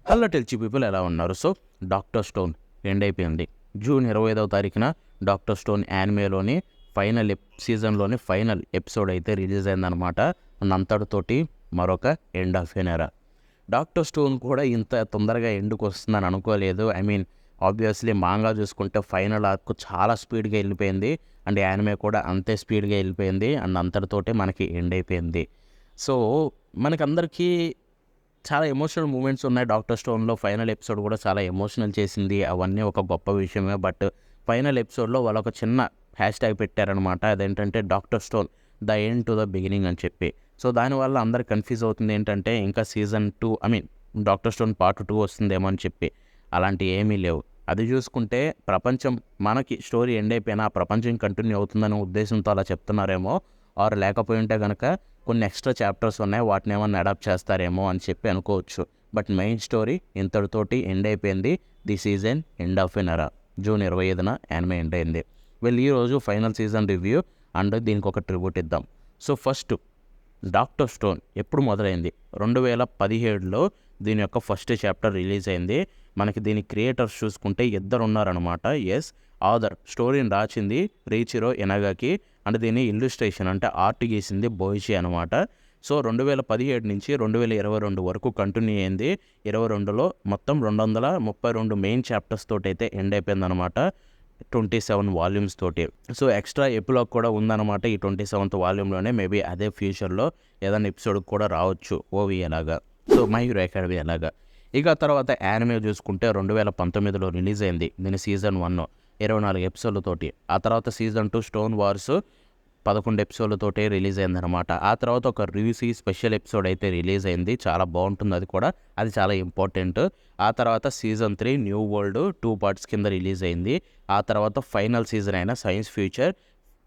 Hello టెల్చి people ఎలా ఉన్నారు? So doctor stone end అయిపోయింది. జూన్ 25వ తారీఖున డాక్టర్ స్టోన్ యానిమేలోని సీజన్లోని ఫైనల్ ఎపిసోడ్ అయితే రిలీజ్ అయిందనమాట. అంతటితోటి మరొక ఎండ్ ఆఫ్ ఎన్ ఎరా. డాక్టర్ స్టోన్ కూడా ఇంత తొందరగా ఎండ్కి వస్తుందని అనుకోలేదు. ఆబ్వియస్లీ మాంగా చూసుకుంటే ఫైనల్ ఆర్క్ చాలా స్పీడ్గా వెళ్ళిపోయింది అండ్ యానిమే కూడా అంతే స్పీడ్గా వెళ్ళిపోయింది అండ్ అంతటితోటే మనకి ఎండ్ అయిపోయింది. సో మనకందరికీ చాలా ఎమోషనల్ మూమెంట్స్ ఉన్నాయి డాక్టర్ స్టోన్లో. ఫైనల్ ఎపిసోడ్ కూడా చాలా ఎమోషనల్ చేసింది. అవన్నీ ఒక గొప్ప విషయమే. బట్ ఫైనల్ ఎపిసోడ్లో వాళ్ళు ఒక చిన్న హ్యాష్ ట్యాగ్ పెట్టారనమాట. అదేంటంటే doctor stone the end to the beginning అని చెప్పి. సో దానివల్ల అందరు కన్ఫ్యూజ్ అవుతుంది ఏంటంటే ఇంకా సీజన్ 2 డాక్టర్ స్టోన్ పార్ట్ 2 వస్తుందేమో అని చెప్పి. అలాంటి ఏమీ లేవు. అది చూసుకుంటే ప్రపంచం మనకి స్టోరీ ఎండ్ అయిపోయినా ఆ ప్రపంచం కంటిన్యూ అవుతుందనే ఉద్దేశంతో అలా చెప్తున్నారేమో, ఆర్ లేకపోయి ఉంటే కనుక కొన్ని ఎక్స్ట్రా చాప్టర్స్ ఉన్నాయి వాటిని ఏమన్నా అడాప్ట్ చేస్తారేమో అని చెప్పి అనుకోవచ్చు. బట్ మెయిన్ స్టోరీ ఇంతటితోటి ఎండ్ అయిపోయింది. ది సీజన్ ఎండ్ ఆఫ్ ఎన్ ఎరా. జూన్ 25న యానిమే ఎండ్ అయింది. ఈరోజు ఫైనల్ సీజన్ రివ్యూ అండ్ దీనికి ఒక ట్రిబ్యూట్ ఇద్దాం. సో ఫస్ట్ డాక్టర్ స్టోన్ ఎప్పుడు మొదలైంది? 2017లో దీని యొక్క ఫస్ట్ చాప్టర్ రిలీజ్ అయింది. మనకి దీని క్రియేటర్స్ చూసుకుంటే ఇద్దరు ఉన్నారనమాట. ఎస్, ఆథర్ స్టోరీని రాసింది రీచిరో ఎనగాకి అండ్ దీని ఇల్లుస్ట్రేషన్ అంటే ఆర్ట్ గీసింది బోయిషి అనమాట. సో 2017 నుంచి 2022 వరకు కంటిన్యూ అయింది. 22లో మొత్తం 232 మెయిన్ చాప్టర్స్ తోటి అయితే ఎండ్ అయిపోయిందనమాట. 27 వాల్యూమ్స్ తోటి. సో ఎక్స్ట్రా ఎపిలాగ్ కూడా ఉందన్నమాట ఈ 27th వాల్యూమ్లోనే. మేబీ అదే ఫ్యూచర్లో ఏదైనా ఎపిసోడ్ కూడా రావచ్చు ఓవి అలాగా. సో మై హీరో అకాడమీ అలాగా. ఇక తర్వాత యానిమే చూసుకుంటే 2019లో రిలీజ్ అయింది. దీని సీజన్ 1 24 ఎపిసోడ్లతోటి. ఆ తర్వాత సీజన్ 2 స్టోన్ వార్స్ 11 ఎపిసోడ్లతోటే రిలీజ్ అయిందనమాట. ఆ తర్వాత ఒక రివ్యూసీ స్పెషల్ ఎపిసోడ్ అయితే రిలీజ్ అయింది. చాలా బాగుంటుంది అది కూడా. అది చాలా ఇంపార్టెంట్. ఆ తర్వాత సీజన్ 3 న్యూ వరల్డ్ 2 పార్ట్స్ కింద రిలీజ్ అయింది. ఆ తర్వాత ఫైనల్ సీజన్ అయిన సైన్స్ ఫ్యూచర్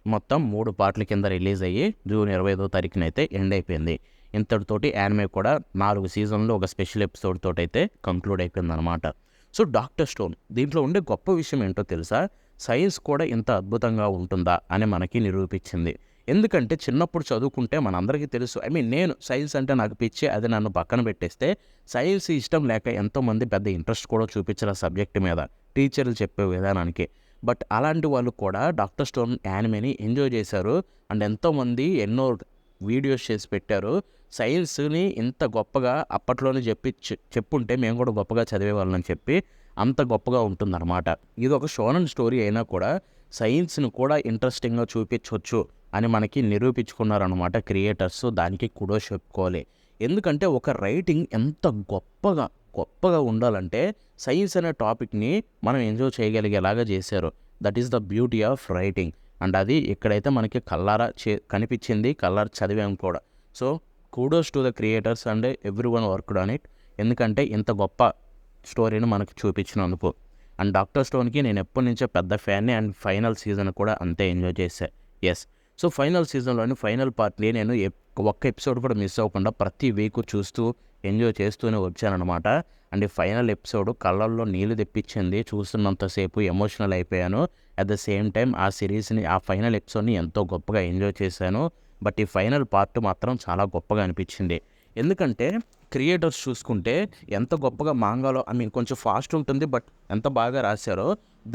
మొత్తం 3 పార్ట్ల కింద రిలీజ్ అయ్యి జూన్ 25వ తారీఖున అయితే ఎండ్ అయిపోయింది. ఇంతటితోటి యానిమే కూడా 4 సీజన్లు ఒక స్పెషల్ ఎపిసోడ్ తోటి అయితే కంక్లూడ్ అయిపోయింది అనమాట. సో డాక్టర్ స్టోన్ దీంట్లో ఉండే గొప్ప విషయం ఏంటో తెలుసా? సైన్స్ కూడా ఇంత అద్భుతంగా ఉంటుందా అని మనకి నిరూపించింది. ఎందుకంటే చిన్నప్పుడు చదువుకుంటే మనందరికీ తెలుసు. నేను సైన్స్ అంటే నాకు పిచ్చి, అది నన్ను పక్కన పెట్టేస్తే సైన్స్ ఇష్టం లేక ఎంతోమంది పెద్ద ఇంట్రెస్ట్ కూడా చూపించారు ఆ సబ్జెక్ట్ మీద టీచర్లు చెప్పే విధానానికి. బట్ అలాంటి వాళ్ళు కూడా డాక్టర్ స్టోన్ యానిమేని ఎంజాయ్ చేశారు అండ్ ఎంతోమంది ఎన్నో వీడియోస్ చేసి పెట్టారు. సైన్స్ని ఇంత గొప్పగా అప్పట్లోనే చెప్పుంటే మేము కూడా గొప్పగా చదివేవాళ్ళని చెప్పి అంత గొప్పగా ఉంటుందన్నమాట. ఇది ఒక షోనన్ స్టోరీ అయినా కూడా సైన్స్ని కూడా ఇంట్రెస్టింగ్గా చూపించవచ్చు అని మనకి నిరూపించుకున్నారనమాట క్రియేటర్స్. దానికి కుడోస్ చెప్పుకోవాలి. ఎందుకంటే ఒక రైటింగ్ ఎంత గొప్పగా ఉండాలంటే సైన్స్ అనే టాపిక్ని మనం ఎంజాయ్ చేయగలిగేలాగా చేశారు. That is the beauty of writing. And అది ఇక్కడైతే మనకి కల్లారా కనిపించింది, కల్లారా చదివాం కూడా. So kudos to the creators and every one worked on it. ఎందుకంటే ఇంత గొప్ప స్టోరీని మనకు చూపించినందుకు. అండ్ డాక్టర్ స్టోన్కి నేను ఎప్పటి నుంచో పెద్ద ఫ్యాన్ని అండ్ ఫైనల్ సీజన్ కూడా అంతే ఎంజాయ్ చేశాను. ఎస్, సో ఫైనల్ సీజన్లోని ఫైనల్ పార్ట్ని నేను ఒక్క ఎపిసోడ్ కూడా మిస్ అవ్వకుండా ప్రతి వీక్ చూస్తూ ఎంజాయ్ చేస్తూనే వచ్చానమాట. అండ్ ఈ ఫైనల్ ఎపిసోడ్ కళ్ళల్లో నీళ్ళు తెప్పించింది. చూస్తున్నంతసేపు ఎమోషనల్ అయిపోయాను. అట్ ద సేమ్ టైం ఆ సిరీస్ని, ఆ ఫైనల్ ఎపిసోడ్ని ఎంతో గొప్పగా ఎంజాయ్ చేశాను. బట్ ఈ ఫైనల్ పార్ట్ మాత్రం చాలా గొప్పగా అనిపించింది. ఎందుకంటే క్రియేటర్స్ చూసుకుంటే ఎంత గొప్పగా మాంగాలో కొంచెం ఫాస్ట్ ఉంటుంది, బట్ ఎంత బాగా రాశారో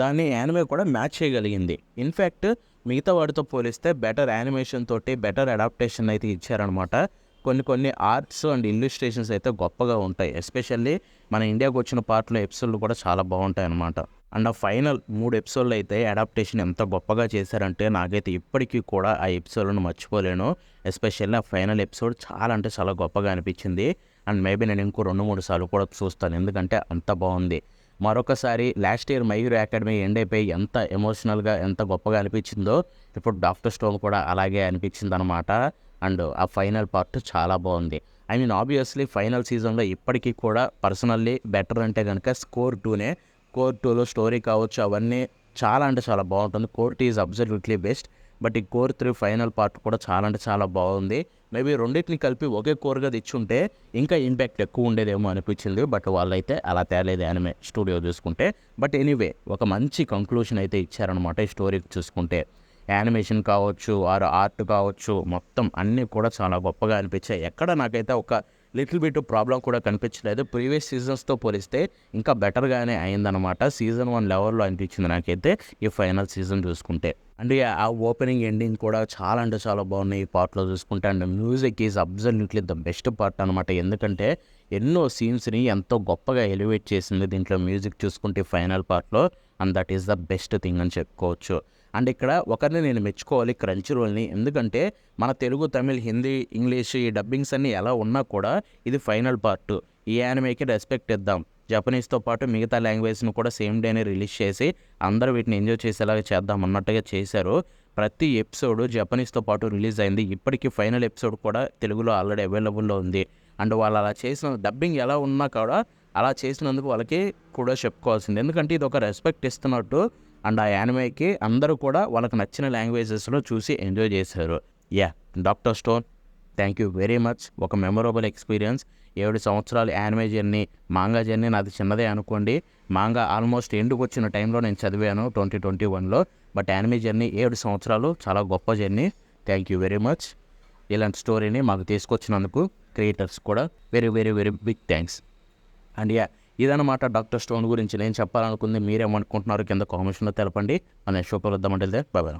దాన్ని యానిమే కూడా మ్యాచ్ చేయగలిగింది. ఇన్ఫ్యాక్ట్ మిగతా వాటితో పోలిస్తే బెటర్ యానిమేషన్ తోటి బెటర్ అడాప్టేషన్ అయితే ఇచ్చారనమాట. కొన్ని ఆర్ట్స్ అండ్ ఇల్లుస్ట్రేషన్స్ అయితే గొప్పగా ఉంటాయి. ఎస్పెషల్లీ మన ఇండియాకు వచ్చిన పార్ట్లో ఎపిసోడ్లు కూడా చాలా బాగుంటాయి అన్నమాట. అండ్ ఆ ఫైనల్ 3 ఎపిసోడ్లు అయితే అడాప్టేషన్ ఎంత గొప్పగా చేశారంటే నాకైతే ఇప్పటికీ కూడా ఆ ఎపిసోడ్లను మర్చిపోలేను. ఎస్పెషల్లీ ఆ ఫైనల్ ఎపిసోడ్ చాలా అంటే చాలా గొప్పగా అనిపించింది. అండ్ మేబీ నేను ఇంకో 2-3 సార్లు కూడా చూస్తాను, ఎందుకంటే అంత బాగుంది. మరొకసారి last year my hero academy end అయిపోయి ఎంత ఎమోషనల్గా ఎంత గొప్పగా అనిపించిందో ఇప్పుడు డాక్టర్ స్టోన్ కూడా అలాగే అనిపించింది అనమాట. అండ్ ఆ ఫైనల్ పార్ట్ చాలా బాగుంది. ఆబ్వియస్లీ ఫైనల్ సీజన్లో ఇప్పటికీ కూడా పర్సనల్లీ బెటర్ అంటే కనుక కోర్ 2నే. కోర్ 2లో స్టోరీ కావచ్చు అవన్నీ చాలా అంటే చాలా బాగుంటుంది. Core 2 is absolutely best. But ఈ కోర్ 3 ఫైనల్ పార్ట్ కూడా చాలా అంటే చాలా బాగుంది. మేబీ రెండింటిని కలిపి ఒకే కోర్గా తెచ్చుంటే ఇంకా ఇంపాక్ట్ ఎక్కువ ఉండేదేమో అనిపించింది. బట్ వాళ్ళైతే అలా తేలేదు యానిమే స్టూడియో చూసుకుంటే. బట్ ఎనీవే ఒక మంచి కంక్లూషన్ అయితే ఇచ్చారనమాట ఈ స్టోరీకి చూసుకుంటే. యానిమేషన్ కావచ్చు, ఆర్ ఆర్ట్ కావచ్చు, మొత్తం అన్నీ కూడా చాలా గొప్పగా అనిపించాయి. ఎక్కడ నాకైతే ఒక లిటిల్ బిట్ ప్రాబ్లం కూడా కనిపించలేదు. ప్రీవియస్ సీజన్స్తో పోలిస్తే ఇంకా బెటర్గానే అయిందనమాట. సీజన్ 1 లెవెల్లో అనిపించింది నాకైతే ఈ ఫైనల్ సీజన్ చూసుకుంటే. అండ్ ఆ ఓపెనింగ్ ఎండింగ్ కూడా చాలా అంటే చాలా బాగున్నాయి ఈ పార్ట్లో చూసుకుంటే. And music is absolutely the best part అనమాట. ఎందుకంటే ఎన్నో సీన్స్ని ఎంతో గొప్పగా ఎలివేట్ చేసింది దీంట్లో మ్యూజిక్ చూసుకుంటే ఫైనల్ పార్ట్లో. And that is the best thing అని చెప్పుకోవచ్చు. అండ్ ఇక్కడ ఒకరిని నేను మెచ్చుకోవాలి, క్రంచ్ రోల్ని. ఎందుకంటే మన తెలుగు, తమిళ్, హిందీ, ఇంగ్లీష్ ఈ డబ్బింగ్స్ అన్నీ ఎలా ఉన్నా కూడా ఇది ఫైనల్ పార్ట్. ఈ యానిమేకి రెస్పెక్ట్ ఇద్దాం. జపనీస్తో పాటు మిగతా లాంగ్వేజ్ను కూడా సేమ్ డేనే రిలీజ్ చేసి అందరూ వీటిని ఎంజాయ్ చేసేలాగా చేద్దాం అన్నట్టుగా చేశారు. ప్రతి ఎపిసోడ్ జపనీస్తో పాటు రిలీజ్ అయింది. ఇప్పటికీ ఫైనల్ ఎపిసోడ్ కూడా తెలుగులో ఆల్రెడీ అవైలబుల్లో ఉంది. అండ్ వాళ్ళు అలా చేసిన డబ్బింగ్ ఎలా ఉన్నా కూడా అలా చేసినందుకు వాళ్ళకి కూడా చెప్పుకోవాల్సింది. ఎందుకంటే ఇది ఒక రెస్పెక్ట్ ఇస్తున్నట్టు. అండ్ ఆ యానిమేకి అందరూ కూడా వాళ్ళకి నచ్చిన లాంగ్వేజెస్లో చూసి ఎంజాయ్ చేశారు. Doctor stone, thank you very much. ఒక మెమొరబుల్ ఎక్స్పీరియన్స్. 7 సంవత్సరాలు యానిమే జర్నీ, మాంగా జర్నీ నాది చిన్నదే అనుకోండి. మాంగా ఆల్మోస్ట్ ఎండుకు వచ్చిన టైంలో నేను చదివాను 2021లో. బట్ యానిమే జర్నీ 7 సంవత్సరాలు చాలా గొప్ప journey. Thank you very much. ఇలాంటి స్టోరీని మాకు తీసుకొచ్చినందుకు క్రియేటర్స్ కూడా very very very big thanks. And ఇదన్నమాట డాక్టర్ స్టోన్ గురించి నేను చెప్పాలనుకుంది. మీరేమనుకుంటున్నారు కింద కామెంట్స్లో తెలపండి. మన షో కలుద్దామంటే బాయ్.